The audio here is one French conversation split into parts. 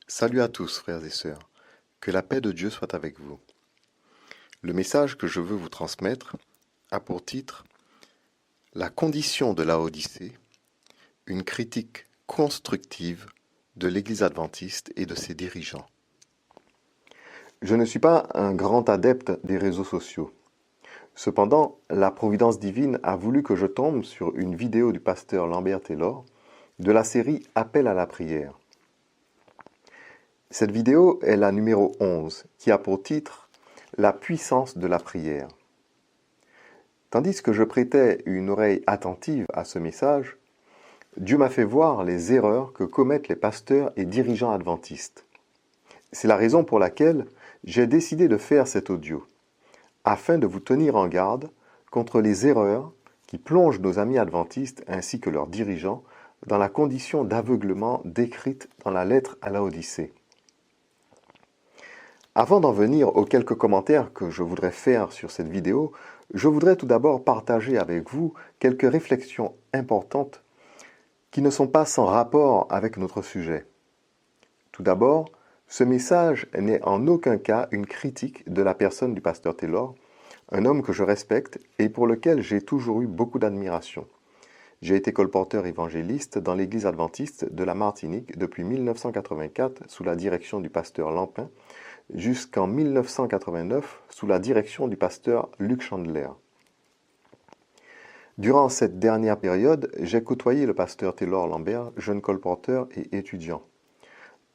Salut à tous, frères et sœurs. Que la paix de Dieu soit avec vous. Le message que je veux vous transmettre a pour titre La condition de la Odyssée, une critique constructive de l'Église adventiste et de ses dirigeants. Je ne suis pas un grand adepte des réseaux sociaux. Cependant, la providence divine a voulu que je tombe sur une vidéo du pasteur Lambert Taylor de la série Appel à la prière. Cette vidéo est la numéro 11, qui a pour titre « La puissance de la prière ». Tandis que je prêtais une oreille attentive à ce message, Dieu m'a fait voir les erreurs que commettent les pasteurs et dirigeants adventistes. C'est la raison pour laquelle j'ai décidé de faire cet audio, afin de vous tenir en garde contre les erreurs qui plongent nos amis adventistes ainsi que leurs dirigeants dans la condition d'aveuglement décrite dans la lettre à la Odyssée. Avant d'en venir aux quelques commentaires que je voudrais faire sur cette vidéo, je voudrais tout d'abord partager avec vous quelques réflexions importantes qui ne sont pas sans rapport avec notre sujet. Tout d'abord, ce message n'est en aucun cas une critique de la personne du pasteur Taylor, un homme que je respecte et pour lequel j'ai toujours eu beaucoup d'admiration. J'ai été colporteur évangéliste dans l'Église adventiste de la Martinique depuis 1984 sous la direction du pasteur Lampin, jusqu'en 1989 sous la direction du pasteur Luc Chandler. Durant cette dernière période, j'ai côtoyé le pasteur Taylor Lambert, jeune colporteur et étudiant.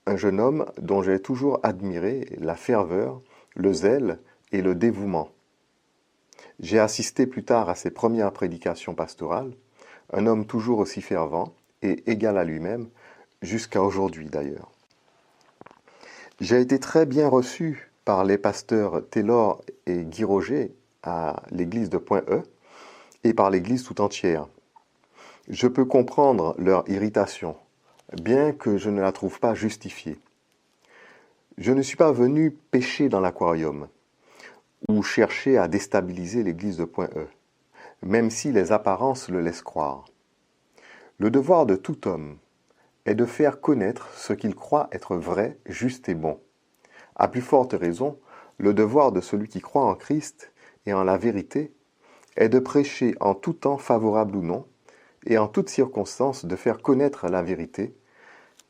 Un jeune homme dont j'ai toujours admiré la ferveur, le zèle et le dévouement. J'ai assisté plus tard à ses premières prédications pastorales, un homme toujours aussi fervent et égal à lui-même, jusqu'à aujourd'hui d'ailleurs. J'ai été très bien reçu par les pasteurs Taylor et Guy Roger à l'église de Point-E et par l'église tout entière. Je peux comprendre leur irritation, bien que je ne la trouve pas justifiée. Je ne suis pas venu pêcher dans l'aquarium ou chercher à déstabiliser l'église de Point-E, même si les apparences le laissent croire. Le devoir de tout homme est de faire connaître ce qu'il croit être vrai, juste et bon. À plus forte raison, le devoir de celui qui croit en Christ et en la vérité est de prêcher en tout temps favorable ou non, et en toutes circonstances de faire connaître la vérité,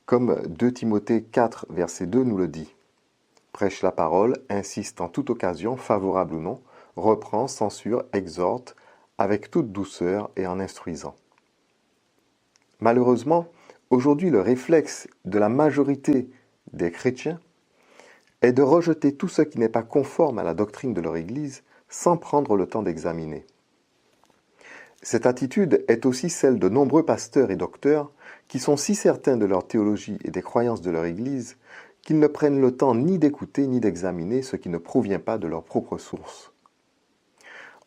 comme 2 Timothée 4, verset 2 nous le dit. Prêche la parole, insiste en toute occasion, favorable ou non, reprend, censure, exhorte, avec toute douceur et en instruisant. Malheureusement, aujourd'hui, le réflexe de la majorité des chrétiens est de rejeter tout ce qui n'est pas conforme à la doctrine de leur Église sans prendre le temps d'examiner. Cette attitude est aussi celle de nombreux pasteurs et docteurs qui sont si certains de leur théologie et des croyances de leur Église qu'ils ne prennent le temps ni d'écouter ni d'examiner ce qui ne provient pas de leur propre source.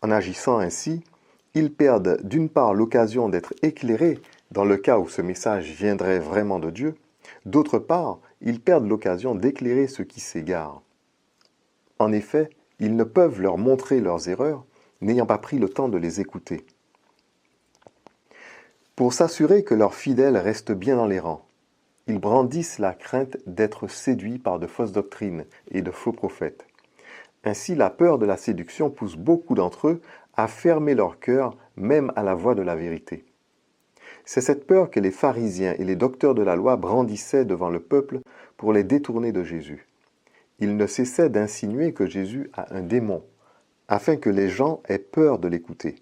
En agissant ainsi, ils perdent d'une part l'occasion d'être éclairés dans le cas où ce message viendrait vraiment de Dieu, d'autre part, ils perdent l'occasion d'éclairer ceux qui s'égarent. En effet, ils ne peuvent leur montrer leurs erreurs, n'ayant pas pris le temps de les écouter. Pour s'assurer que leurs fidèles restent bien dans les rangs, ils brandissent la crainte d'être séduits par de fausses doctrines et de faux prophètes. Ainsi, la peur de la séduction pousse beaucoup d'entre eux à fermer leur cœur même à la voix de la vérité. C'est cette peur que les pharisiens et les docteurs de la loi brandissaient devant le peuple pour les détourner de Jésus. Ils ne cessaient d'insinuer que Jésus a un démon, afin que les gens aient peur de l'écouter.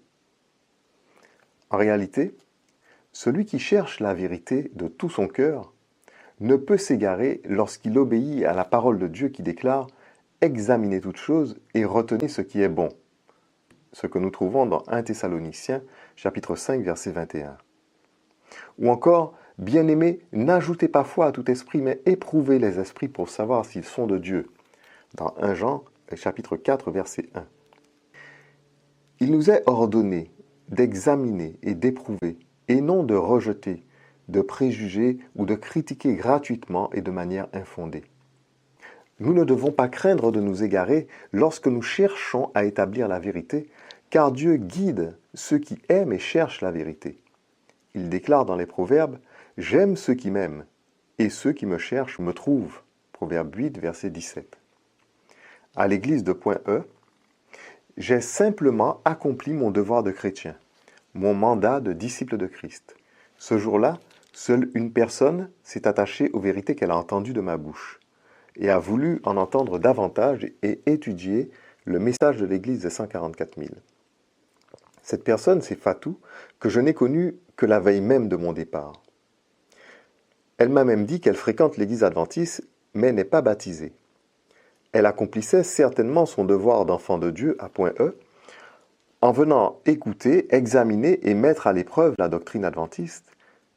En réalité, celui qui cherche la vérité de tout son cœur ne peut s'égarer lorsqu'il obéit à la parole de Dieu qui déclare « Examinez toutes choses et retenez ce qui est bon », ce que nous trouvons dans 1 Thessaloniciens, chapitre 5, verset 21. Ou encore, « Bien-aimés, n'ajoutez pas foi à tout esprit, mais éprouvez les esprits pour savoir s'ils sont de Dieu », dans 1 Jean, chapitre 4, verset 1. Il nous est ordonné d'examiner et d'éprouver, et non de rejeter, de préjuger ou de critiquer gratuitement et de manière infondée. Nous ne devons pas craindre de nous égarer lorsque nous cherchons à établir la vérité, car Dieu guide ceux qui aiment et cherchent la vérité. Il déclare dans les Proverbes « J'aime ceux qui m'aiment, et ceux qui me cherchent me trouvent ». Proverbe 8, verset 17. À l'église de Point E, j'ai simplement accompli mon devoir de chrétien, mon mandat de disciple de Christ. Ce jour-là, seule une personne s'est attachée aux vérités qu'elle a entendues de ma bouche et a voulu en entendre davantage et étudier le message de l'église des 144 000. Cette personne, c'est Fatou, que je n'ai connue que la veille même de mon départ. Elle m'a même dit qu'elle fréquente l'église adventiste, mais n'est pas baptisée. Elle accomplissait certainement son devoir d'enfant de Dieu à Point E, en venant écouter, examiner et mettre à l'épreuve la doctrine adventiste,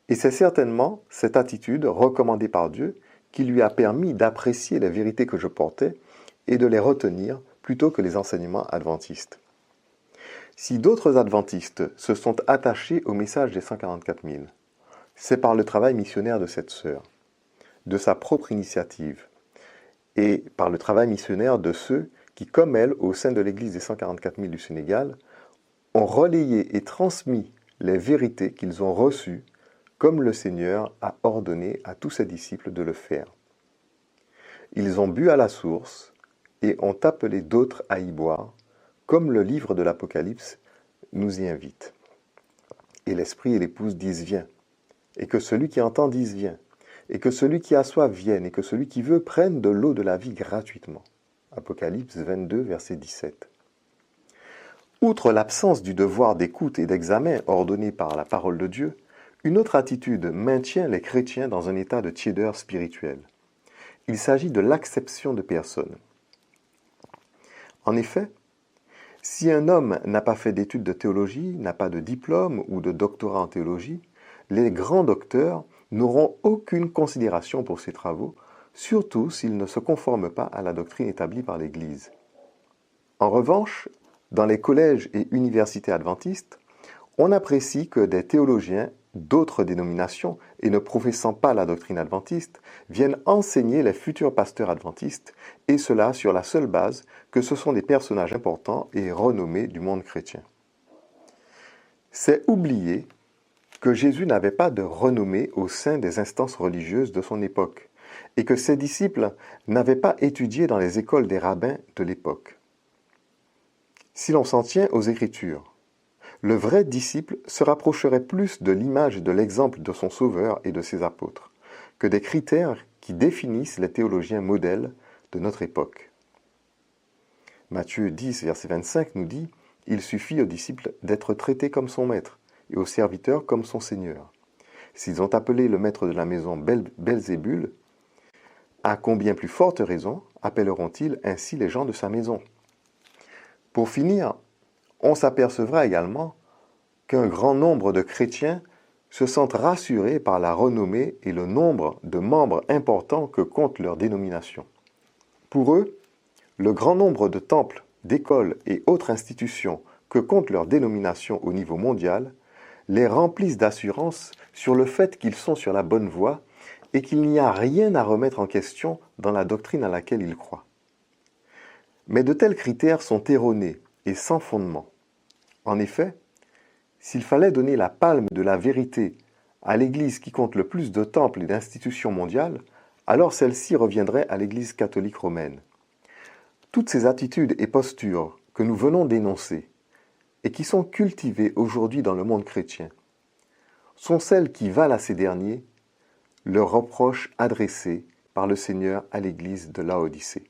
et c'est certainement cette attitude recommandée par Dieu qui lui a permis d'apprécier les vérités que je portais et de les retenir plutôt que les enseignements adventistes. Si d'autres adventistes se sont attachés au message des 144 000, c'est par le travail missionnaire de cette sœur, de sa propre initiative, et par le travail missionnaire de ceux qui, comme elle, au sein de l'église des 144 000 du Sénégal, ont relayé et transmis les vérités qu'ils ont reçues, comme le Seigneur a ordonné à tous ses disciples de le faire. Ils ont bu à la source et ont appelé d'autres à y boire, comme le livre de l'Apocalypse nous y invite. Et l'Esprit et l'Épouse disent « Viens », et que celui qui entend dise « Viens », et que celui qui a soif vienne, et que celui qui veut prenne de l'eau de la vie gratuitement. Apocalypse 22, verset 17. Outre l'absence du devoir d'écoute et d'examen ordonné par la parole de Dieu, une autre attitude maintient les chrétiens dans un état de tiédeur spirituelle. Il s'agit de l'acception de personnes. En effet, si un homme n'a pas fait d'études de théologie, n'a pas de diplôme ou de doctorat en théologie, les grands docteurs n'auront aucune considération pour ses travaux, surtout s'ils ne se conforment pas à la doctrine établie par l'Église. En revanche, dans les collèges et universités adventistes, on apprécie que des théologiens d'autres dénominations et ne professant pas la doctrine adventiste viennent enseigner les futurs pasteurs adventistes, et cela sur la seule base que ce sont des personnages importants et renommés du monde chrétien. C'est oublier que Jésus n'avait pas de renommée au sein des instances religieuses de son époque, et que ses disciples n'avaient pas étudié dans les écoles des rabbins de l'époque. Si l'on s'en tient aux Écritures, le vrai disciple se rapprocherait plus de l'image et de l'exemple de son Sauveur et de ses apôtres, que des critères qui définissent les théologiens modèles de notre époque. Matthieu 10, verset 25 nous dit « Il suffit au disciple d'être traité comme son maître, et au serviteur comme son seigneur. S'ils ont appelé le maître de la maison Belzébul, à combien plus forte raison appelleront-ils ainsi les gens de sa maison ?» Pour finir, on s'apercevra également qu'un grand nombre de chrétiens se sentent rassurés par la renommée et le nombre de membres importants que compte leur dénomination. Pour eux, le grand nombre de temples, d'écoles et autres institutions que compte leur dénomination au niveau mondial les remplissent d'assurance sur le fait qu'ils sont sur la bonne voie et qu'il n'y a rien à remettre en question dans la doctrine à laquelle ils croient. Mais de tels critères sont erronés et sans fondement. En effet, s'il fallait donner la palme de la vérité à l'Église qui compte le plus de temples et d'institutions mondiales, alors celle-ci reviendrait à l'Église catholique romaine. Toutes ces attitudes et postures que nous venons d'énoncer et qui sont cultivées aujourd'hui dans le monde chrétien sont celles qui valent à ces derniers le reproche adressé par le Seigneur à l'Église de Laodicée.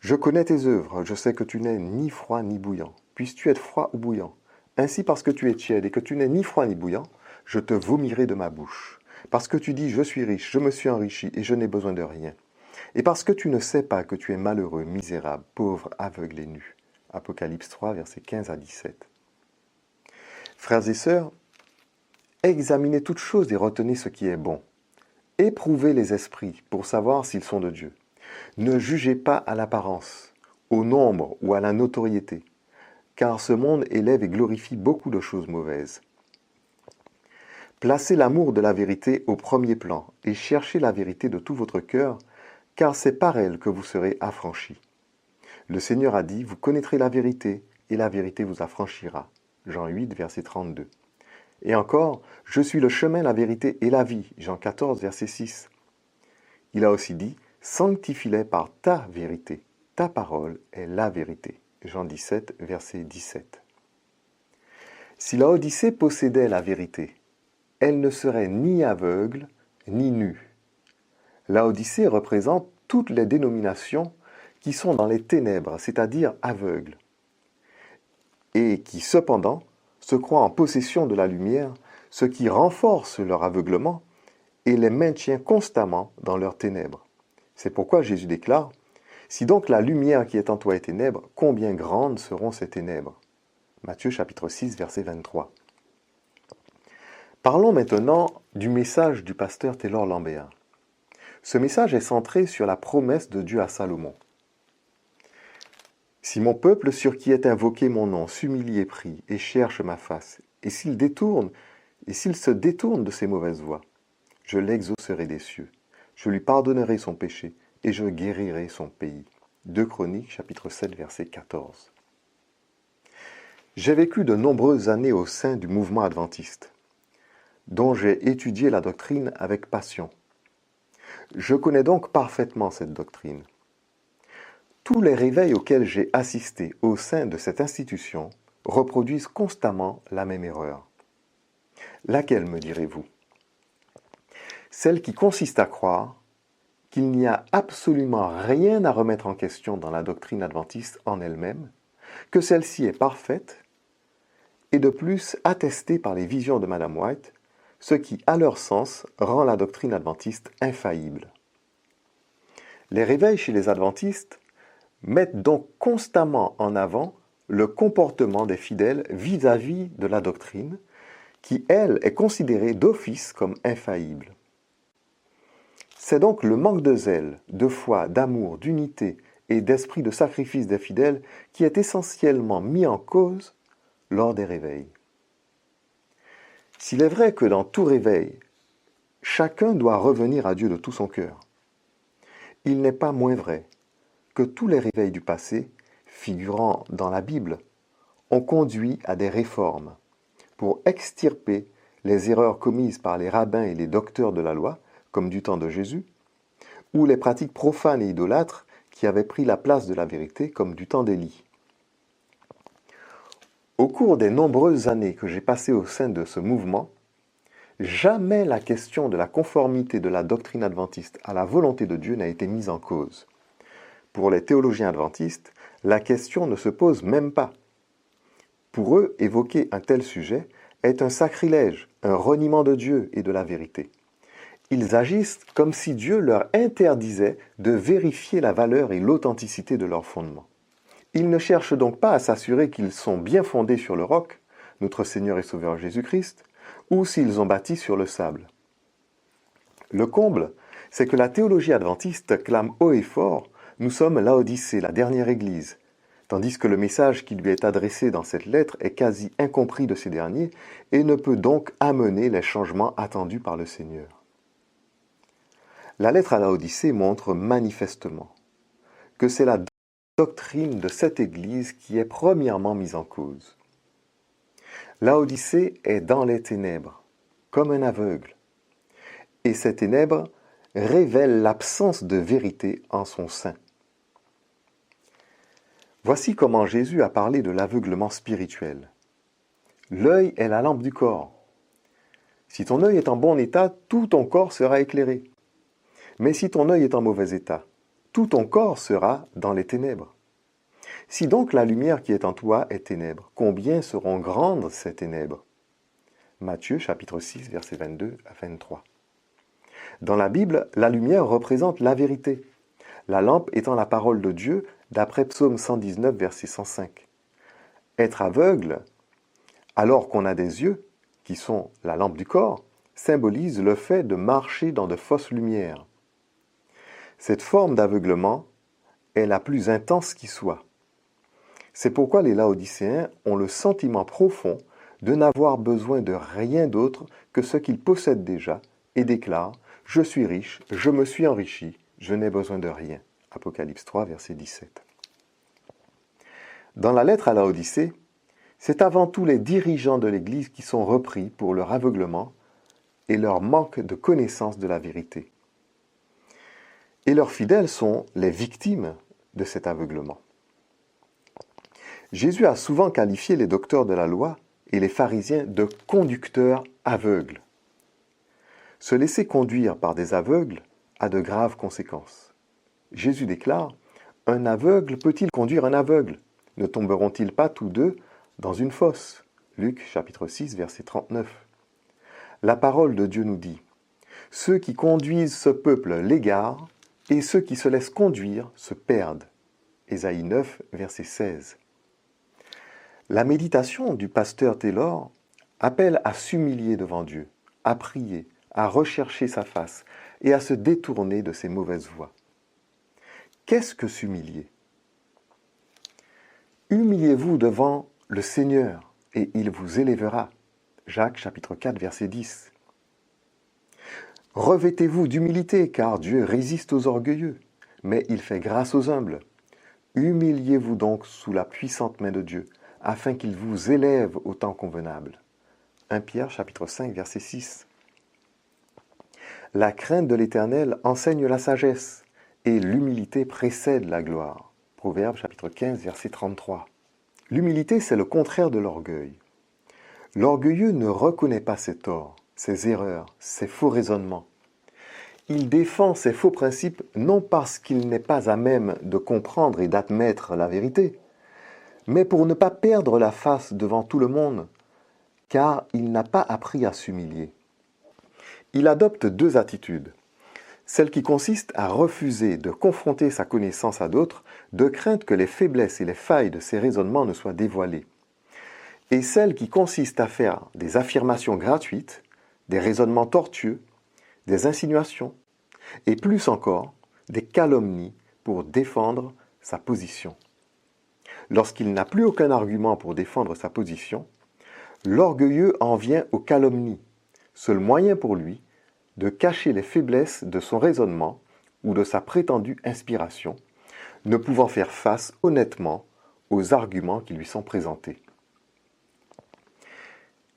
Je connais tes œuvres, je sais que tu n'es ni froid ni bouillant. Puisses-tu être froid ou bouillant? Ainsi, parce que tu es tiède et que tu n'es ni froid ni bouillant, je te vomirai de ma bouche. Parce que tu dis, je suis riche, je me suis enrichi et je n'ai besoin de rien. Et parce que tu ne sais pas que tu es malheureux, misérable, pauvre, aveugle et nu. Apocalypse 3, versets 15 à 17. Frères et sœurs, examinez toutes choses et retenez ce qui est bon. Éprouvez les esprits pour savoir s'ils sont de Dieu. Ne jugez pas à l'apparence, au nombre ou à la notoriété, car ce monde élève et glorifie beaucoup de choses mauvaises. Placez l'amour de la vérité au premier plan et cherchez la vérité de tout votre cœur, car c'est par elle que vous serez affranchis. Le Seigneur a dit, vous connaîtrez la vérité, et la vérité vous affranchira. Jean 8, verset 32. Et encore, je suis le chemin, la vérité et la vie. Jean 14, verset 6. Il a aussi dit « Sanctifie-les par ta vérité. Ta parole est la vérité. » Jean 17, verset 17. Si Laodicée possédait la vérité, elle ne serait ni aveugle ni nue. Laodicée représente toutes les dénominations qui sont dans les ténèbres, c'est-à-dire aveugles, et qui cependant se croient en possession de la lumière, ce qui renforce leur aveuglement et les maintient constamment dans leurs ténèbres. C'est pourquoi Jésus déclare « Si donc la lumière qui est en toi est ténèbres, combien grandes seront ces ténèbres » Matthieu chapitre 6, verset 23. Parlons maintenant du message du pasteur Taylor Lambert. Ce message est centré sur la promesse de Dieu à Salomon. « Si mon peuple sur qui est invoqué mon nom s'humilie et prie et cherche ma face, et s'il se détourne de ses mauvaises voies, je l'exaucerai des cieux, je lui pardonnerai son péché et je guérirai son pays. » 2 Chroniques, chapitre 7, verset 14. J'ai vécu de nombreuses années au sein du mouvement adventiste, dont j'ai étudié la doctrine avec passion. Je connais donc parfaitement cette doctrine. Tous les réveils auxquels j'ai assisté au sein de cette institution reproduisent constamment la même erreur. Laquelle, me direz-vous? Celle qui consiste à croire qu'il n'y a absolument rien à remettre en question dans la doctrine adventiste en elle-même, que celle-ci est parfaite, et de plus attestée par les visions de Madame White, ce qui, à leur sens, rend la doctrine adventiste infaillible. Les réveils chez les adventistes mettent donc constamment en avant le comportement des fidèles vis-à-vis de la doctrine, qui, elle, est considérée d'office comme infaillible. C'est donc le manque de zèle, de foi, d'amour, d'unité et d'esprit de sacrifice des fidèles qui est essentiellement mis en cause lors des réveils. S'il est vrai que dans tout réveil, chacun doit revenir à Dieu de tout son cœur, il n'est pas moins vrai que tous les réveils du passé, figurant dans la Bible, ont conduit à des réformes pour extirper les erreurs commises par les rabbins et les docteurs de la loi, comme du temps de Jésus, ou les pratiques profanes et idolâtres qui avaient pris la place de la vérité, comme du temps d'Élie. Au cours des nombreuses années que j'ai passées au sein de ce mouvement, jamais la question de la conformité de la doctrine adventiste à la volonté de Dieu n'a été mise en cause. Pour les théologiens adventistes, la question ne se pose même pas. Pour eux, évoquer un tel sujet est un sacrilège, un reniement de Dieu et de la vérité. Ils agissent comme si Dieu leur interdisait de vérifier la valeur et l'authenticité de leurs fondements. Ils ne cherchent donc pas à s'assurer qu'ils sont bien fondés sur le roc, notre Seigneur et Sauveur Jésus-Christ, ou s'ils ont bâti sur le sable. Le comble, c'est que la théologie adventiste clame haut et fort « Nous sommes Laodicée, la dernière Église », tandis que le message qui lui est adressé dans cette lettre est quasi incompris de ces derniers et ne peut donc amener les changements attendus par le Seigneur. La lettre à Laodicée montre manifestement que c'est la doctrine de cette Église qui est premièrement mise en cause. Laodicée est dans les ténèbres, comme un aveugle, et ces ténèbres révèlent l'absence de vérité en son sein. Voici comment Jésus a parlé de l'aveuglement spirituel. L'œil est la lampe du corps. Si ton œil est en bon état, tout ton corps sera éclairé. Mais si ton œil est en mauvais état, tout ton corps sera dans les ténèbres. Si donc la lumière qui est en toi est ténèbres, combien seront grandes ces ténèbres? Matthieu chapitre 6, versets 22 à 23. Dans la Bible, la lumière représente la vérité, la lampe étant la parole de Dieu, d'après Psaume 119, verset 105. Être aveugle, alors qu'on a des yeux, qui sont la lampe du corps, symbolise le fait de marcher dans de fausses lumières. Cette forme d'aveuglement est la plus intense qui soit. C'est pourquoi les Laodicéens ont le sentiment profond de n'avoir besoin de rien d'autre que ce qu'ils possèdent déjà et déclarent « Je suis riche, je me suis enrichi, je n'ai besoin de rien ». Apocalypse 3, verset 17. Dans la lettre à Laodicée, c'est avant tout les dirigeants de l'Église qui sont repris pour leur aveuglement et leur manque de connaissance de la vérité. Et leurs fidèles sont les victimes de cet aveuglement. Jésus a souvent qualifié les docteurs de la loi et les pharisiens de conducteurs aveugles. Se laisser conduire par des aveugles a de graves conséquences. Jésus déclare « Un aveugle peut-il conduire un aveugle? Ne tomberont-ils pas tous deux dans une fosse ?» Luc chapitre 6, verset 39. La parole de Dieu nous dit « Ceux qui conduisent ce peuple l'égarent, et ceux qui se laissent conduire se perdent. » Ésaïe 9, verset 16. La méditation du pasteur Taylor appelle à s'humilier devant Dieu, à prier, à rechercher sa face et à se détourner de ses mauvaises voies. Qu'est-ce que s'humilier? Humiliez-vous devant le Seigneur et il vous élèvera. Jacques chapitre 4 verset 10. Revêtez-vous d'humilité car Dieu résiste aux orgueilleux, mais il fait grâce aux humbles. Humiliez-vous donc sous la puissante main de Dieu, afin qu'il vous élève au temps convenable. 1 Pierre chapitre 5 verset 6. La crainte de l'Éternel enseigne la sagesse, et l'humilité précède la gloire. Proverbe chapitre 15 verset 33. L'humilité, c'est le contraire de l'orgueil. L'orgueilleux ne reconnaît pas ses torts, ses erreurs, ses faux raisonnements. Il défend ses faux principes non parce qu'il n'est pas à même de comprendre et d'admettre la vérité, mais pour ne pas perdre la face devant tout le monde, car il n'a pas appris à s'humilier. Il adopte deux attitudes. Celle qui consiste à refuser de confronter sa connaissance à d'autres, de crainte que les faiblesses et les failles de ses raisonnements ne soient dévoilées. Et celle qui consiste à faire des affirmations gratuites, des raisonnements tortueux, des insinuations, et plus encore, des calomnies pour défendre sa position. Lorsqu'il n'a plus aucun argument pour défendre sa position, l'orgueilleux en vient aux calomnies, seul moyen pour lui de cacher les faiblesses de son raisonnement ou de sa prétendue inspiration, ne pouvant faire face honnêtement aux arguments qui lui sont présentés.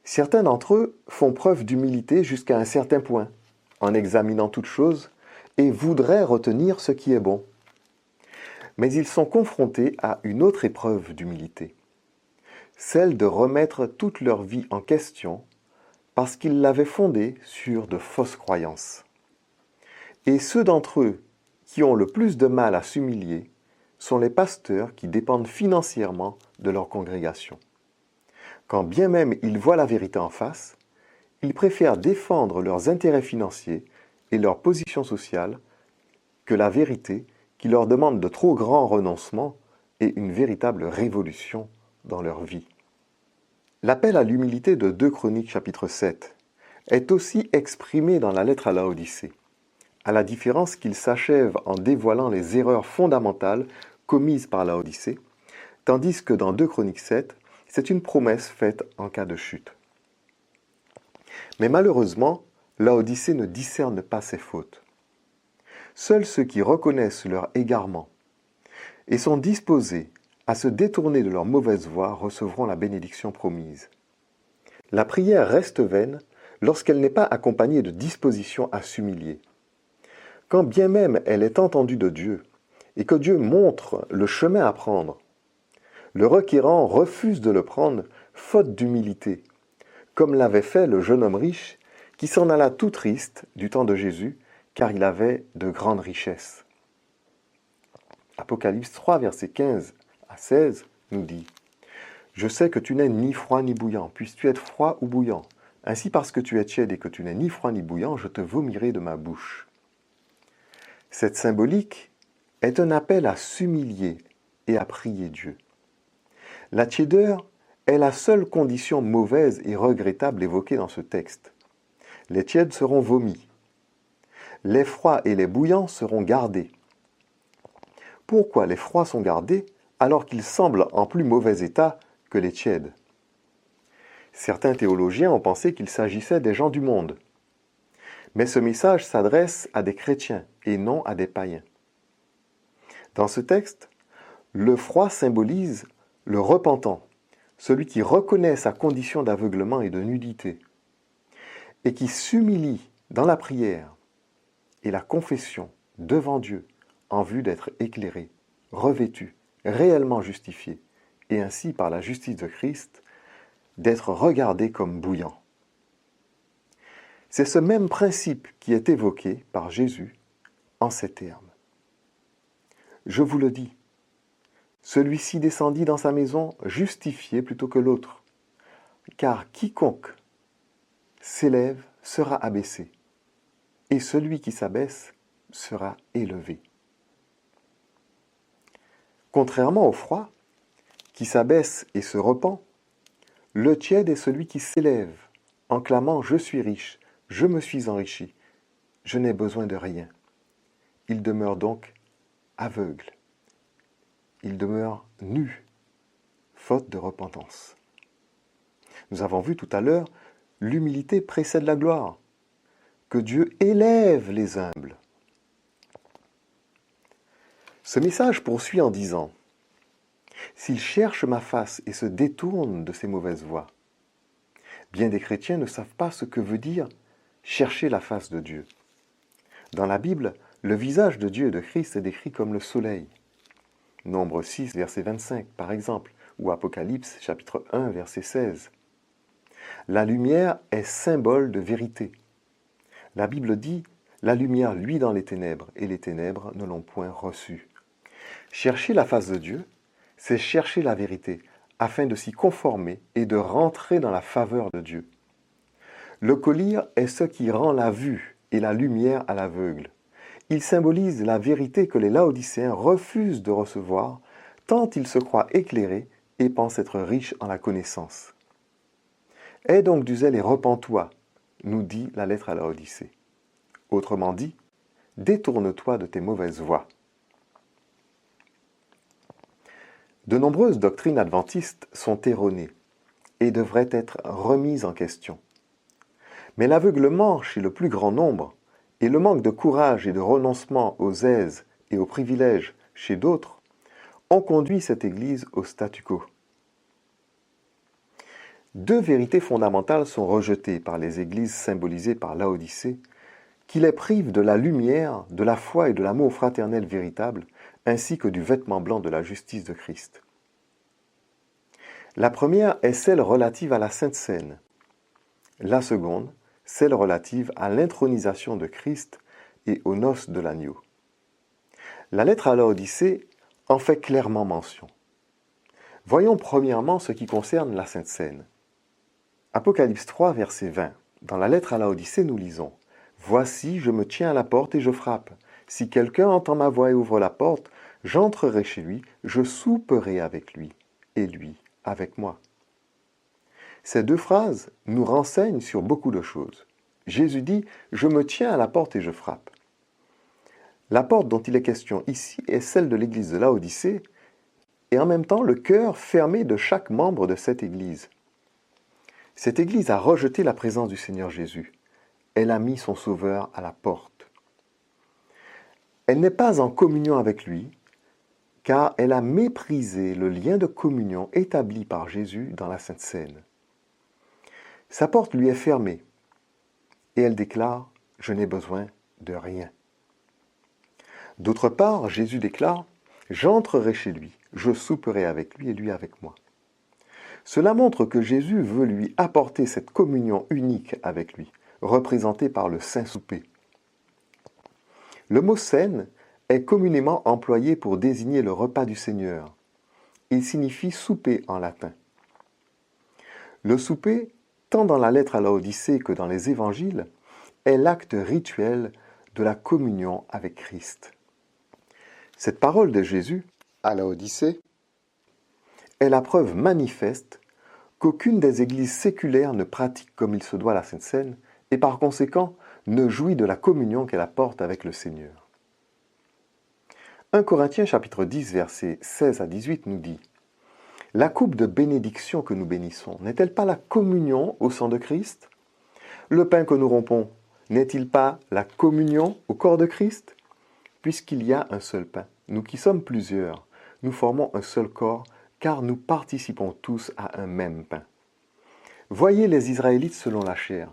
Certains d'entre eux font preuve d'humilité jusqu'à un certain point, en examinant toutes choses, et voudraient retenir ce qui est bon. Mais ils sont confrontés à une autre épreuve d'humilité, celle de remettre toute leur vie en question parce qu'ils l'avaient fondée sur de fausses croyances. Et ceux d'entre eux qui ont le plus de mal à s'humilier sont les pasteurs qui dépendent financièrement de leur congrégation. Quand bien même ils voient la vérité en face, ils préfèrent défendre leurs intérêts financiers et leur position sociale que la vérité qui leur demande de trop grands renoncements et une véritable révolution dans leur vie. L'appel à l'humilité de 2 Chroniques chapitre 7 est aussi exprimé dans la lettre à Laodicée, à la différence qu'il s'achève en dévoilant les erreurs fondamentales commises par Laodicée, tandis que dans 2 Chroniques 7, c'est une promesse faite en cas de chute. Mais malheureusement, Laodicée ne discerne pas ses fautes. Seuls ceux qui reconnaissent leur égarement et sont disposés à se détourner de leur mauvaise voie recevront la bénédiction promise. La prière reste vaine lorsqu'elle n'est pas accompagnée de disposition à s'humilier. Quand bien même elle est entendue de Dieu et que Dieu montre le chemin à prendre, le requérant refuse de le prendre faute d'humilité, comme l'avait fait le jeune homme riche qui s'en alla tout triste du temps de Jésus car il avait de grandes richesses. Apocalypse 3, versets 15 à 16 nous dit « Je sais que tu n'es ni froid ni bouillant, puisses-tu être froid ou bouillant. Ainsi parce que tu es tiède et que tu n'es ni froid ni bouillant, je te vomirai de ma bouche. » Cette symbolique est un appel à s'humilier et à prier Dieu. La tiédeur est la seule condition mauvaise et regrettable évoquée dans ce texte. Les tièdes seront vomis. Les froids et les bouillants seront gardés. Pourquoi les froids sont gardés alors qu'ils semblent en plus mauvais état que les tièdes? Certains théologiens ont pensé qu'il s'agissait des gens du monde. Mais ce message s'adresse à des chrétiens et non à des païens. Dans ce texte, le froid symbolise le repentant, celui qui reconnaît sa condition d'aveuglement et de nudité, et qui s'humilie dans la prière et la confession devant Dieu, en vue d'être éclairés, revêtus, réellement justifiés, et ainsi par la justice de Christ, d'être regardés comme bouillants. C'est ce même principe qui est évoqué par Jésus en ces termes. Je vous le dis, celui-ci descendit dans sa maison justifié plutôt que l'autre, car quiconque s'élève sera abaissé, et celui qui s'abaisse sera élevé. Contrairement au froid, qui s'abaisse et se repent, le tiède est celui qui s'élève, en clamant « Je suis riche, je me suis enrichi, je n'ai besoin de rien ». Il demeure donc aveugle. Il demeure nu, faute de repentance. Nous avons vu tout à l'heure, l'humilité précède la gloire, que Dieu élève les humbles. Ce message poursuit en disant « S'il cherche ma face et se détourne de ses mauvaises voies », bien des chrétiens ne savent pas ce que veut dire « chercher la face de Dieu ». Dans la Bible, le visage de Dieu et de Christ est décrit comme le soleil. Nombre 6, verset 25, par exemple, ou Apocalypse, chapitre 1, verset 16. La lumière est symbole de vérité. La Bible dit « La lumière luit dans les ténèbres, et les ténèbres ne l'ont point reçue ». Chercher la face de Dieu, c'est chercher la vérité, afin de s'y conformer et de rentrer dans la faveur de Dieu. Le collier est ce qui rend la vue et la lumière à l'aveugle. Il symbolise la vérité que les Laodicéens refusent de recevoir, tant ils se croient éclairés et pensent être riches en la connaissance. « Aie donc du zèle et repens-toi », nous dit la lettre à Laodicée. Autrement dit, détourne-toi de tes mauvaises voies. De nombreuses doctrines adventistes sont erronées et devraient être remises en question. Mais l'aveuglement chez le plus grand nombre et le manque de courage et de renoncement aux aises et aux privilèges chez d'autres ont conduit cette Église au statu quo. Deux vérités fondamentales sont rejetées par les églises symbolisées par Laodicée, qui les privent de la lumière, de la foi et de l'amour fraternel véritable, ainsi que du vêtement blanc de la justice de Christ. La première est celle relative à la Sainte Seine. La seconde, celle relative à l'intronisation de Christ et aux noces de l'agneau. La lettre à Laodicée en fait clairement mention. Voyons premièrement ce qui concerne la Sainte Seine. Apocalypse 3, verset 20. Dans la lettre à Laodicée, nous lisons « Voici, je me tiens à la porte et je frappe. Si quelqu'un entend ma voix et ouvre la porte, j'entrerai chez lui, je souperai avec lui, et lui avec moi. » Ces deux phrases nous renseignent sur beaucoup de choses. Jésus dit « Je me tiens à la porte et je frappe ». La porte dont il est question ici est celle de l'église de Laodicée et en même temps le cœur fermé de chaque membre de cette église. Cette église a rejeté la présence du Seigneur Jésus. Elle a mis son Sauveur à la porte. Elle n'est pas en communion avec lui, car elle a méprisé le lien de communion établi par Jésus dans la Sainte Seine. Sa porte lui est fermée, et elle déclare « Je n'ai besoin de rien ». D'autre part, Jésus déclare « J'entrerai chez lui, je souperai avec lui et lui avec moi ». Cela montre que Jésus veut lui apporter cette communion unique avec lui, représentée par le Saint Souper. Le mot « scène » est communément employé pour désigner le repas du Seigneur. Il signifie « souper » en latin. Le souper, tant dans la lettre à Laodicée que dans les évangiles, est l'acte rituel de la communion avec Christ. Cette parole de Jésus à Laodicée est la preuve manifeste qu'aucune des églises séculaires ne pratique comme il se doit la Sainte Seine et par conséquent ne jouit de la communion qu'elle apporte avec le Seigneur. 1 Corinthiens chapitre 10 versets 16 à 18 nous dit « La coupe de bénédiction que nous bénissons n'est-elle pas la communion au sang de Christ? Le pain que nous rompons n'est-il pas la communion au corps de Christ? Puisqu'il y a un seul pain, nous qui sommes plusieurs, nous formons un seul corps, car nous participons tous à un même pain. Voyez les Israélites selon la chair.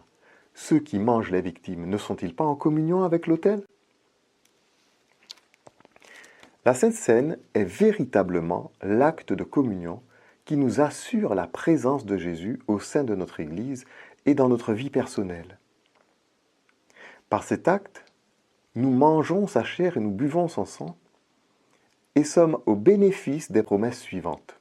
Ceux qui mangent les victimes ne sont-ils pas en communion avec l'autel? La Sainte Seine est véritablement l'acte de communion qui nous assure la présence de Jésus au sein de notre Église et dans notre vie personnelle. Par cet acte, nous mangeons sa chair et nous buvons son sang et sommes au bénéfice des promesses suivantes.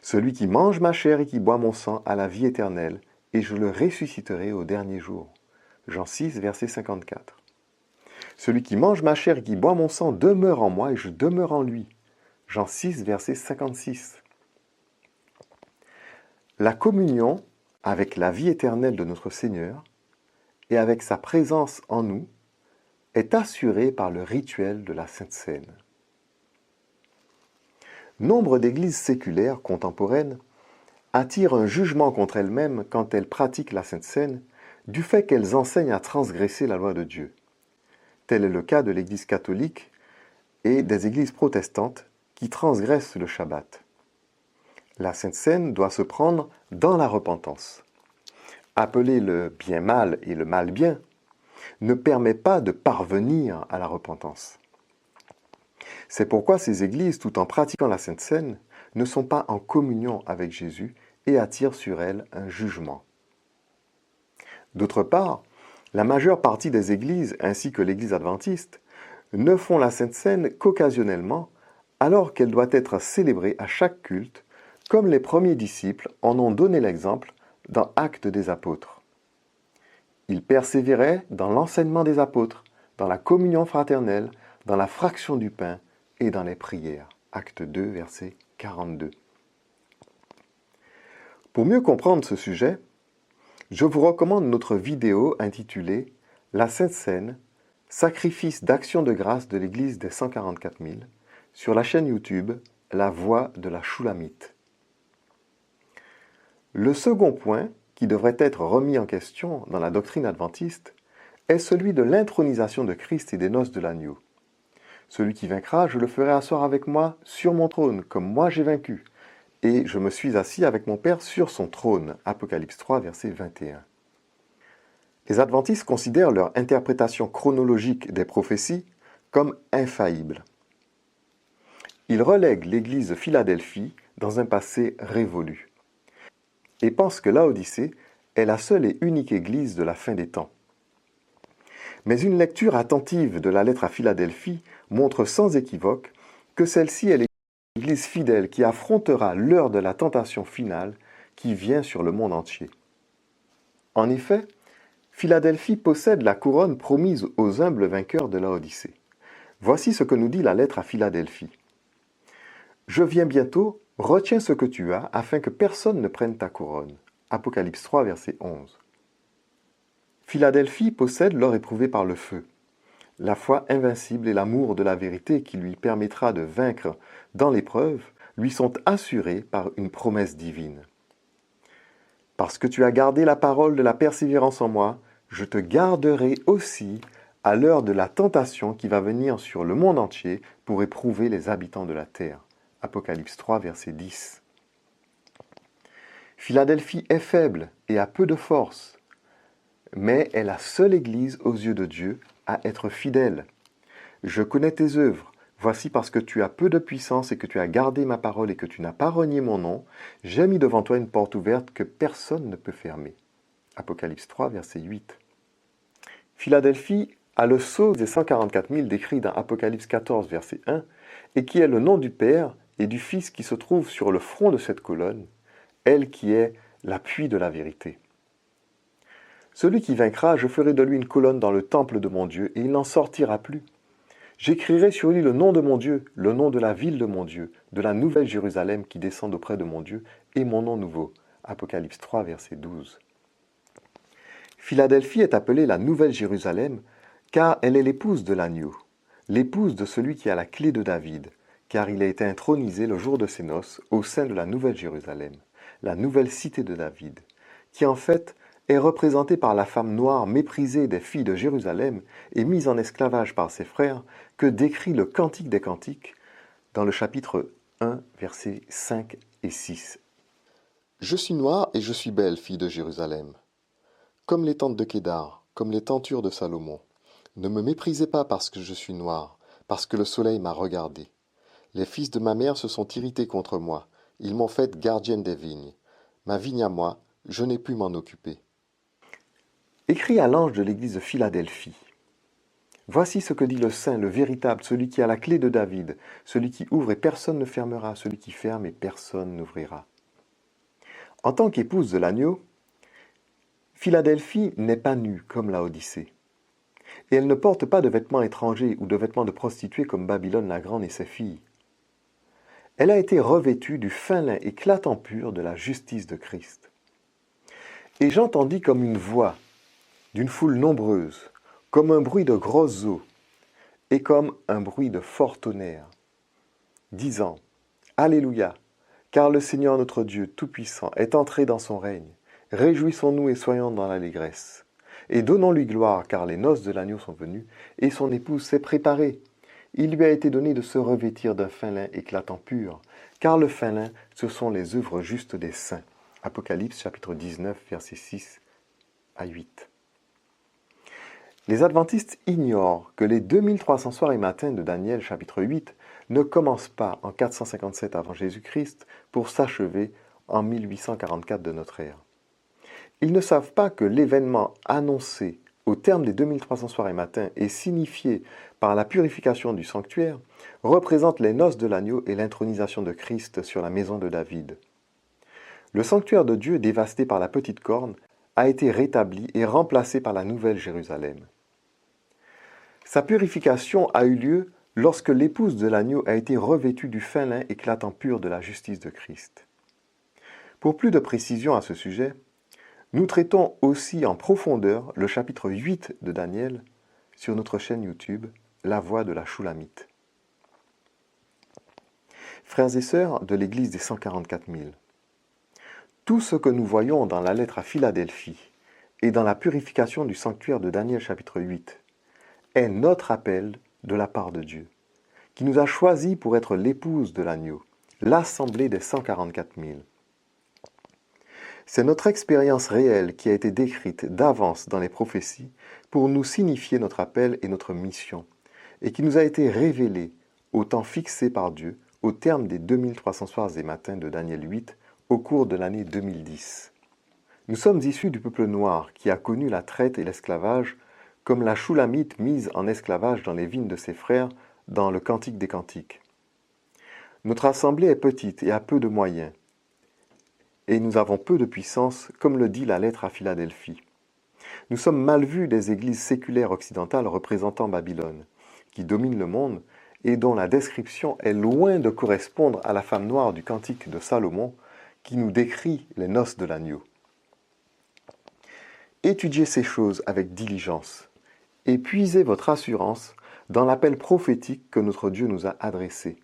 Celui qui mange ma chair et qui boit mon sang a la vie éternelle, et je le ressusciterai au dernier jour. Jean 6, verset 54. Celui qui mange ma chair et qui boit mon sang demeure en moi et je demeure en lui. Jean 6, verset 56. La communion avec la vie éternelle de notre Seigneur et avec sa présence en nous est assurée par le rituel de la Sainte Seine. Nombre d'églises séculaires contemporaines attirent un jugement contre elles-mêmes quand elles pratiquent la Sainte Seine du fait qu'elles enseignent à transgresser la loi de Dieu. Tel est le cas de l'Église catholique et des églises protestantes qui transgressent le Shabbat. La Sainte Seine doit se prendre dans la repentance. Appeler le bien mal et le mal bien ne permet pas de parvenir à la repentance. C'est pourquoi ces églises, tout en pratiquant la Sainte Seine, ne sont pas en communion avec Jésus et attirent sur elles un jugement. D'autre part, la majeure partie des églises, ainsi que l'Église adventiste, ne font la Sainte Seine qu'occasionnellement, alors qu'elle doit être célébrée à chaque culte, comme les premiers disciples en ont donné l'exemple dans Actes des Apôtres. Ils persévéraient dans l'enseignement des apôtres, dans la communion fraternelle, dans la fraction du pain et dans les prières. Acte 2, verset 42. Pour mieux comprendre ce sujet, je vous recommande notre vidéo intitulée « La Sainte Seine, sacrifice d'action de grâce de l'Église des 144 000 » sur la chaîne YouTube La Voix de la Shulamite. Le second point qui devrait être remis en question dans la doctrine adventiste est celui de l'intronisation de Christ et des noces de l'agneau. Celui qui vaincra, je le ferai asseoir avec moi sur mon trône, comme moi j'ai vaincu, et je me suis assis avec mon Père sur son trône. Apocalypse 3, verset 21. Les adventistes considèrent leur interprétation chronologique des prophéties comme infaillible. Ils relèguent l'église de Philadelphie dans un passé révolu et pensent que Laodicée est la seule et unique église de la fin des temps. Mais une lecture attentive de la lettre à Philadelphie montre sans équivoque que celle-ci est l'Église fidèle qui affrontera l'heure de la tentation finale qui vient sur le monde entier. En effet, Philadelphie possède la couronne promise aux humbles vainqueurs de Laodicée. Voici ce que nous dit la lettre à Philadelphie. « Je viens bientôt, retiens ce que tu as, afin que personne ne prenne ta couronne. » Apocalypse 3, verset 11. Philadelphie possède l'or éprouvé par le feu, la foi invincible et l'amour de la vérité qui lui permettra de vaincre dans l'épreuve lui sont assurés par une promesse divine. Parce que tu as gardé la parole de la persévérance en moi, je te garderai aussi à l'heure de la tentation qui va venir sur le monde entier pour éprouver les habitants de la terre. Apocalypse 3, verset 10. Philadelphie est faible et a peu de force, mais est la seule église aux yeux de Dieu à être fidèle. Je connais tes œuvres. Voici parce que tu as peu de puissance et que tu as gardé ma parole et que tu n'as pas renié mon nom, j'ai mis devant toi une porte ouverte que personne ne peut fermer. Apocalypse 3, verset 8. Philadelphie a le sceau des 144 000 décrit dans Apocalypse 14, verset 1, et qui est le nom du Père et du Fils qui se trouve sur le front de cette colonne, elle qui est l'appui de la vérité. Celui qui vaincra, je ferai de lui une colonne dans le temple de mon Dieu, et il n'en sortira plus. J'écrirai sur lui le nom de mon Dieu, le nom de la ville de mon Dieu, de la nouvelle Jérusalem qui descend auprès de mon Dieu, et mon nom nouveau. Apocalypse 3, verset 12. Philadelphie est appelée la nouvelle Jérusalem, car elle est l'épouse de l'agneau, l'épouse de celui qui a la clé de David, car il a été intronisé le jour de ses noces au sein de la nouvelle Jérusalem, la nouvelle cité de David, qui en fait est représentée par la femme noire méprisée des filles de Jérusalem et mise en esclavage par ses frères, que décrit le Cantique des Cantiques dans le chapitre 1, versets 5 et 6. « Je suis noire et je suis belle, fille de Jérusalem, comme les tentes de Kédar, comme les tentures de Salomon. Ne me méprisez pas parce que je suis noire, parce que le soleil m'a regardé. Les fils de ma mère se sont irrités contre moi. Ils m'ont faite gardienne des vignes. Ma vigne à moi, je n'ai pu m'en occuper. Écrit à l'ange de l'église de Philadelphie. Voici ce que dit le Saint, le véritable, celui qui a la clé de David, celui qui ouvre et personne ne fermera, celui qui ferme et personne n'ouvrira. En tant qu'épouse de l'agneau, Philadelphie n'est pas nue comme la Odyssée. Et elle ne porte pas de vêtements étrangers ou de vêtements de prostituées comme Babylone la Grande et ses filles. Elle a été revêtue du fin lin éclatant pur de la justice de Christ. Et j'entendis comme une voix d'une foule nombreuse, comme un bruit de grosses eaux, et comme un bruit de fort tonnerre, disant « Alléluia, car le Seigneur notre Dieu Tout-Puissant est entré dans son règne. Réjouissons-nous et soyons dans l'allégresse. Et donnons-lui gloire, car les noces de l'agneau sont venues, et son épouse s'est préparée. Il lui a été donné de se revêtir d'un fin lin éclatant pur, car le fin lin, ce sont les œuvres justes des saints. » Apocalypse chapitre 19, versets 6 à 8. Les adventistes ignorent que les 2300 soirs et matins de Daniel chapitre 8 ne commencent pas en 457 avant Jésus-Christ pour s'achever en 1844 de notre ère. Ils ne savent pas que l'événement annoncé au terme des 2300 soirs et matins et signifié par la purification du sanctuaire représente les noces de l'agneau et l'intronisation de Christ sur la maison de David. Le sanctuaire de Dieu dévasté par la petite corne a été rétabli et remplacé par la nouvelle Jérusalem. Sa purification a eu lieu lorsque l'épouse de l'agneau a été revêtue du fin lin éclatant pur de la justice de Christ. Pour plus de précision à ce sujet, nous traitons aussi en profondeur le chapitre 8 de Daniel sur notre chaîne YouTube, La Voix de la Shulamite. Frères et sœurs de l'Église des 144 000, tout ce que nous voyons dans la lettre à Philadelphie et dans la purification du sanctuaire de Daniel chapitre 8 est notre appel de la part de Dieu, qui nous a choisis pour être l'épouse de l'agneau, l'assemblée des 144 000. C'est notre expérience réelle qui a été décrite d'avance dans les prophéties pour nous signifier notre appel et notre mission, et qui nous a été révélée au temps fixé par Dieu au terme des 2300 soirs et matins de Daniel 8 au cours de l'année 2010. Nous sommes issus du peuple noir qui a connu la traite et l'esclavage comme la Shulamite mise en esclavage dans les vignes de ses frères dans le Cantique des Cantiques. Notre assemblée est petite et a peu de moyens, et nous avons peu de puissance, comme le dit la lettre à Philadelphie. Nous sommes mal vus des églises séculaires occidentales représentant Babylone, qui domine le monde et dont la description est loin de correspondre à la femme noire du Cantique de Salomon, qui nous décrit les noces de l'agneau. Étudiez ces choses avec diligence, et puisez votre assurance dans l'appel prophétique que notre Dieu nous a adressé.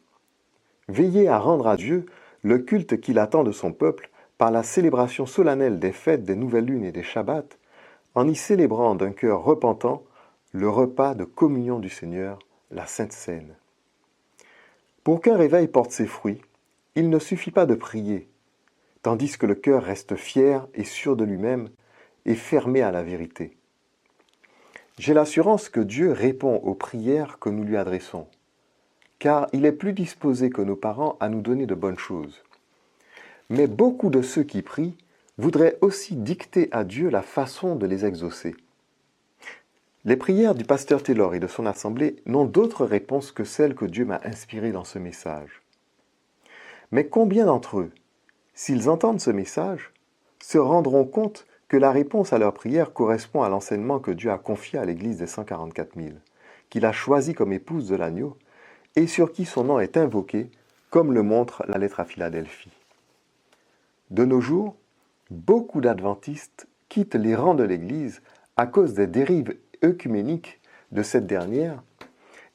Veillez à rendre à Dieu le culte qu'il attend de son peuple par la célébration solennelle des fêtes, des nouvelles lunes et des Shabbats, en y célébrant d'un cœur repentant le repas de communion du Seigneur, la Sainte Seine. Pour qu'un réveil porte ses fruits, il ne suffit pas de prier, tandis que le cœur reste fier et sûr de lui-même et fermé à la vérité. J'ai l'assurance que Dieu répond aux prières que nous lui adressons, car il est plus disposé que nos parents à nous donner de bonnes choses. Mais beaucoup de ceux qui prient voudraient aussi dicter à Dieu la façon de les exaucer. Les prières du pasteur Taylor et de son assemblée n'ont d'autre réponse que celle que Dieu m'a inspirée dans ce message. Mais combien d'entre eux, s'ils entendent ce message, se rendront compte que la réponse à leur prière correspond à l'enseignement que Dieu a confié à l'Église des 144 000, qu'il a choisi comme épouse de l'agneau et sur qui son nom est invoqué, comme le montre la lettre à Philadelphie. De nos jours, beaucoup d'adventistes quittent les rangs de l'Église à cause des dérives œcuméniques de cette dernière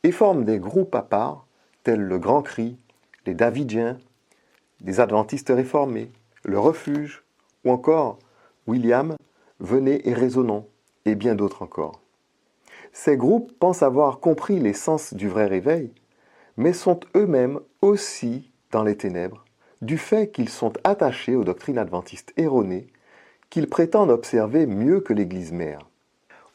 et forment des groupes à part, tels le Grand Cri, les Davidiens, les Adventistes réformés, le Refuge, ou encore William, Venez et raisonnons, et bien d'autres encore. Ces groupes pensent avoir compris l'essence du vrai réveil, mais sont eux-mêmes aussi dans les ténèbres, du fait qu'ils sont attachés aux doctrines adventistes erronées, qu'ils prétendent observer mieux que l'Église mère.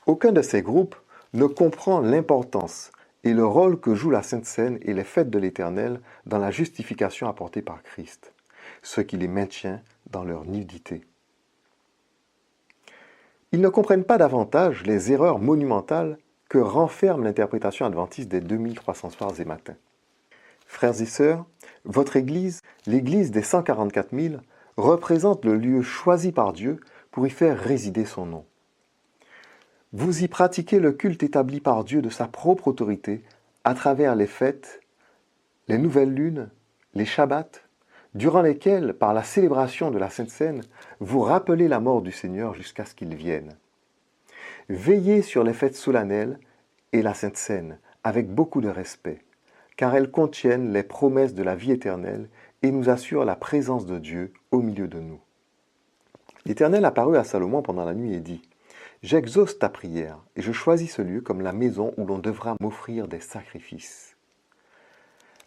Aucun de ces groupes ne comprend l'importance et le rôle que joue la Sainte Seine et les fêtes de l'Éternel dans la justification apportée par Christ, ce qui les maintient dans leur nudité. Ils ne comprennent pas davantage les erreurs monumentales que renferme l'interprétation adventiste des 2300 soirs et matins. Frères et sœurs, votre Église, l'Église des 144 000, représente le lieu choisi par Dieu pour y faire résider son nom. Vous y pratiquez le culte établi par Dieu de sa propre autorité à travers les fêtes, les nouvelles lunes, les shabbats, durant lesquels, par la célébration de la Sainte Seine, vous rappelez la mort du Seigneur jusqu'à ce qu'il vienne. Veillez sur les fêtes solennelles et la Sainte Seine avec beaucoup de respect, car elles contiennent les promesses de la vie éternelle et nous assurent la présence de Dieu au milieu de nous. L'Éternel apparut à Salomon pendant la nuit et dit : « J'exauce ta prière et je choisis ce lieu comme la maison où l'on devra m'offrir des sacrifices. »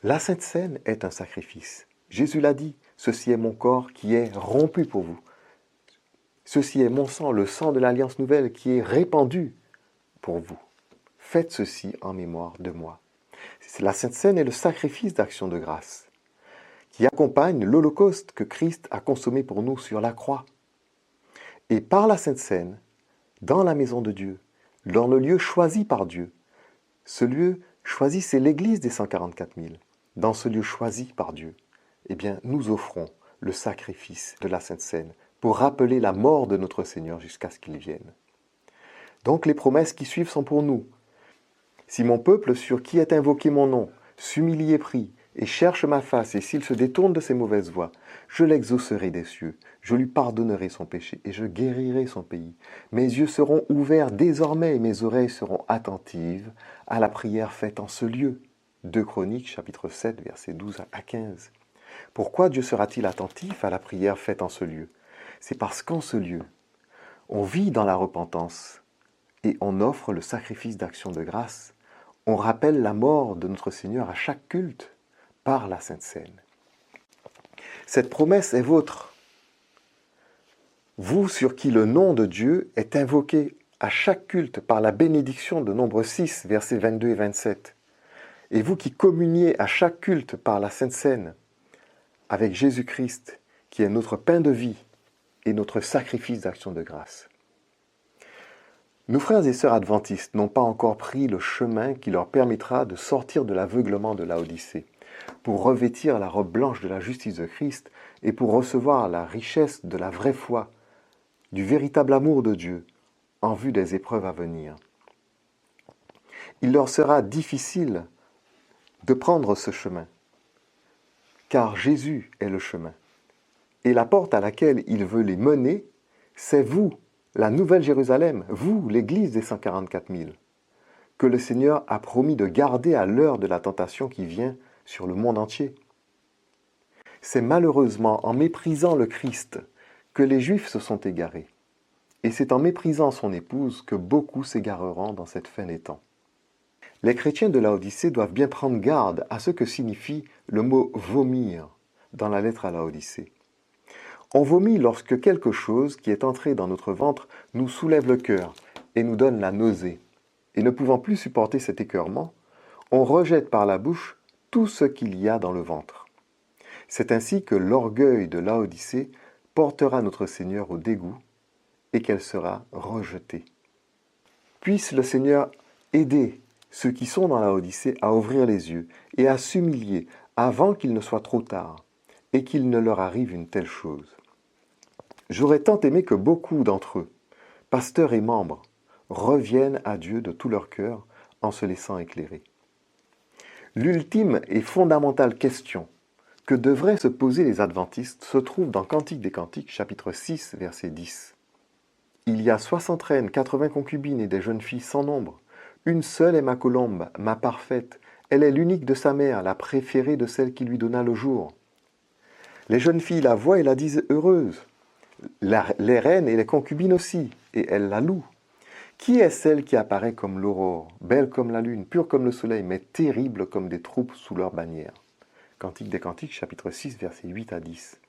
La Sainte Seine est un sacrifice. Jésus l'a dit, « Ceci est mon corps qui est rompu pour vous. Ceci est mon sang, le sang de l'Alliance nouvelle qui est répandu pour vous. Faites ceci en mémoire de moi. » La Sainte Seine est le sacrifice d'action de grâce qui accompagne l'Holocauste que Christ a consommé pour nous sur la croix. Et par la Sainte Seine, dans la maison de Dieu, dans le lieu choisi par Dieu, ce lieu choisi, c'est l'Église des 144 000. Dans ce lieu choisi par Dieu, eh bien, nous offrons le sacrifice de la Sainte Seine pour rappeler la mort de notre Seigneur jusqu'à ce qu'il vienne. Donc les promesses qui suivent sont pour nous. Si mon peuple sur qui est invoqué mon nom s'humilie et prie, et cherche ma face, et s'il se détourne de ses mauvaises voies, je l'exaucerai des cieux, je lui pardonnerai son péché, et je guérirai son pays. Mes yeux seront ouverts désormais, et mes oreilles seront attentives à la prière faite en ce lieu. 2 Chroniques, chapitre 7, versets 12 à 15. Pourquoi Dieu sera-t-il attentif à la prière faite en ce lieu ? C'est parce qu'en ce lieu, on vit dans la repentance, et on offre le sacrifice d'action de grâce. On rappelle la mort de notre Seigneur à chaque culte, par la Sainte Seine. Cette promesse est vôtre. Vous sur qui le nom de Dieu est invoqué à chaque culte par la bénédiction de Nombre 6, versets 22 et 27. Et vous qui communiez à chaque culte par la Sainte Seine avec Jésus-Christ, qui est notre pain de vie et notre sacrifice d'action de grâce. Nos frères et sœurs adventistes n'ont pas encore pris le chemin qui leur permettra de sortir de l'aveuglement de Laodicée, pour revêtir la robe blanche de la justice de Christ et pour recevoir la richesse de la vraie foi, du véritable amour de Dieu en vue des épreuves à venir. Il leur sera difficile de prendre ce chemin, car Jésus est le chemin. Et la porte à laquelle il veut les mener, c'est vous, la Nouvelle Jérusalem, vous, l'Église des 144 000, que le Seigneur a promis de garder à l'heure de la tentation qui vient sur le monde entier. C'est malheureusement en méprisant le Christ que les Juifs se sont égarés. Et c'est en méprisant son épouse que beaucoup s'égareront dans cette fin des temps. Les chrétiens de Laodicée doivent bien prendre garde à ce que signifie le mot « vomir » dans la lettre à Laodicée. On vomit lorsque quelque chose qui est entré dans notre ventre nous soulève le cœur et nous donne la nausée. Et ne pouvant plus supporter cet écœurement, on rejette par la bouche tout ce qu'il y a dans le ventre. C'est ainsi que l'orgueil de Laodicée portera notre Seigneur au dégoût et qu'elle sera rejetée. Puisse le Seigneur aider ceux qui sont dans Laodicée à ouvrir les yeux et à s'humilier avant qu'il ne soit trop tard et qu'il ne leur arrive une telle chose. J'aurais tant aimé que beaucoup d'entre eux, pasteurs et membres, reviennent à Dieu de tout leur cœur en se laissant éclairer. L'ultime et fondamentale question que devraient se poser les adventistes se trouve dans Cantique des Cantiques, chapitre 6, verset 10. Il y a 60 reines, 80 concubines et des jeunes filles sans nombre. Une seule est ma colombe, ma parfaite. Elle est l'unique de sa mère, la préférée de celle qui lui donna le jour. Les jeunes filles la voient et la disent heureuse. Les reines et les concubines aussi, et elles la louent. Qui est celle qui apparaît comme l'aurore, belle comme la lune, pure comme le soleil, mais terrible comme des troupes sous leur bannière? Cantique des Cantiques, chapitre 6, versets 8 à 10.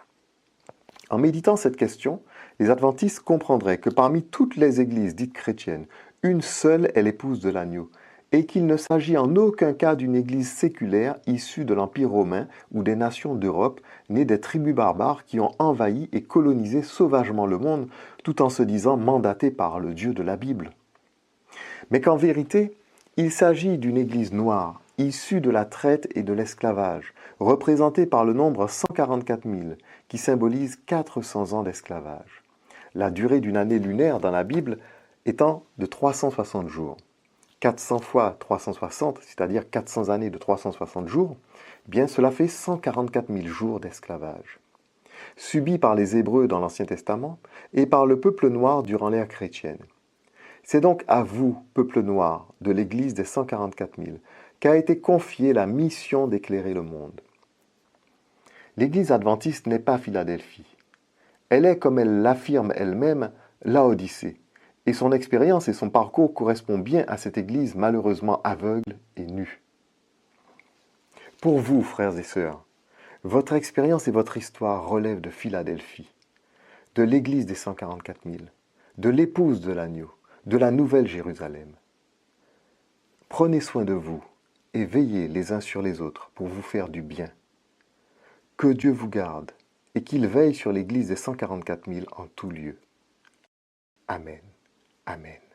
En méditant cette question, les adventistes comprendraient que parmi toutes les églises dites chrétiennes, une seule est l'épouse de l'agneau, et qu'il ne s'agit en aucun cas d'une église séculaire issue de l'Empire romain ou des nations d'Europe, nées des tribus barbares qui ont envahi et colonisé sauvagement le monde, tout en se disant mandatés par le Dieu de la Bible. Mais qu'en vérité, il s'agit d'une église noire, issue de la traite et de l'esclavage, représentée par le nombre 144 000, qui symbolise 400 ans d'esclavage. La durée d'une année lunaire dans la Bible étant de 360 jours. 400 fois 360, c'est-à-dire 400 années de 360 jours, bien cela fait 144 000 jours d'esclavage. Subis par les Hébreux dans l'Ancien Testament et par le peuple noir durant l'ère chrétienne. C'est donc à vous, peuple noir de l'Église des 144 000, qu'a été confiée la mission d'éclairer le monde. L'Église adventiste n'est pas Philadelphie. Elle est, comme elle l'affirme elle-même, Laodicée. Et son expérience et son parcours correspondent bien à cette Église malheureusement aveugle et nue. Pour vous, frères et sœurs, votre expérience et votre histoire relèvent de Philadelphie, de l'Église des 144 000, de l'épouse de l'agneau, de la Nouvelle Jérusalem. Prenez soin de vous et veillez les uns sur les autres pour vous faire du bien. Que Dieu vous garde et qu'il veille sur l'Église des 144 000 en tout lieu. Amen. Amen.